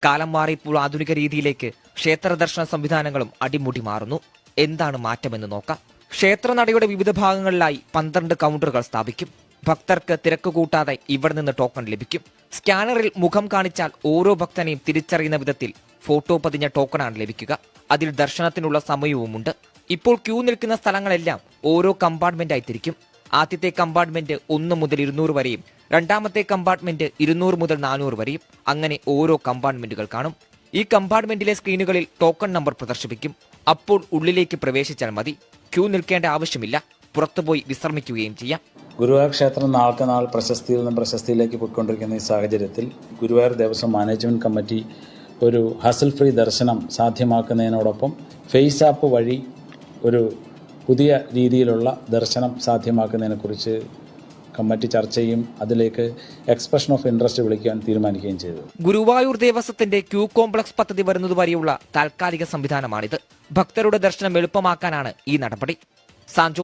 കാലം മാറിയപ്പോൾ ആധുനിക രീതിയിലേക്ക് ക്ഷേത്ര ദർശന സംവിധാനങ്ങളും അടിമുടി മാറുന്നു. എന്താണ് മാറ്റമെന്ന് നോക്കാം. ക്ഷേത്രനടയുടെ വിവിധ ഭാഗങ്ങളിലായി 12 കൗണ്ടറുകൾ സ്ഥാപിക്കും. ഭക്തർക്ക് തിരക്ക് കൂട്ടാതെ ഇവിടെ നിന്ന് ടോക്കൺ ലഭിക്കും. സ്കാനറിൽ മുഖം കാണിച്ചാൽ ഓരോ ഭക്തനെയും തിരിച്ചറിയുന്ന വിധത്തിൽ ഫോട്ടോ പതിഞ്ഞ ടോക്കണാണ് ലഭിക്കുക. അതിൽ ദർശനത്തിനുള്ള സമയവുമുണ്ട്. ഇപ്പോൾ ക്യൂ നിൽക്കുന്ന സ്ഥലങ്ങളെല്ലാം ഓരോ കമ്പാർട്ട്മെന്റായി തിരിക്കും. ആദ്യത്തെ കമ്പാർട്ട്മെന്റ് 1 മുതൽ 200 വരെയും രണ്ടാമത്തെ കമ്പാർട്ട്മെന്റ് 200 മുതൽ 400 വരെയും അങ്ങനെ ഓരോ കമ്പാർട്ട്മെന്റുകൾ കാണും. ഈ കമ്പാർട്ട്മെന്റിലെ സ്ക്രീനുകളിൽ ടോക്കൺ നമ്പർ പ്രദർശിപ്പിക്കും. അപ്പോൾ ഉള്ളിലേക്ക് പ്രവേശിച്ചാൽ മതി. ക്യൂ നിൽക്കേണ്ട ആവശ്യമില്ല. പുറത്തുപോയി വിശ്രമിക്കുകയും ചെയ്യാം. ഗുരുവായൂർ ക്ഷേത്രം നാൾക്ക് നാൾ പ്രശസ്തിയിൽ നിന്നും പ്രശസ്തിയിലേക്ക് പോയിക്കൊണ്ടിരിക്കുന്ന ഈ സാഹചര്യത്തിൽ ഗുരുവായൂർ ദേവസ്വം മാനേജ്മെൻറ്റ് കമ്മിറ്റി ഒരു ഹസൽ ഫ്രീ ദർശനം സാധ്യമാക്കുന്നതിനോടൊപ്പം ഫേസ് ആപ്പ് വഴി ഒരു പുതിയ രീതിയിലുള്ള ദർശനം സാധ്യമാക്കുന്നതിനെക്കുറിച്ച് കമ്മിറ്റി ചർച്ച ചെയ്യും. അതിലേക്ക് എക്സ്പ്രഷൻ ഓഫ് ഇൻട്രസ്റ്റ് വിളിക്കാൻ തീരുമാനിക്കുകയും ചെയ്തു. ഗുരുവായൂർ ദേവസ്വത്തിന്റെ ക്യൂ കോംപ്ലക്സ് പദ്ധതി വരുന്നതുവരെയുള്ള താൽക്കാലിക സംവിധാനമാണിത്. ഭക്തരുടെ ദർശനം എളുപ്പമാക്കാനാണ് ഈ നടപടി. സാഞ്ചോ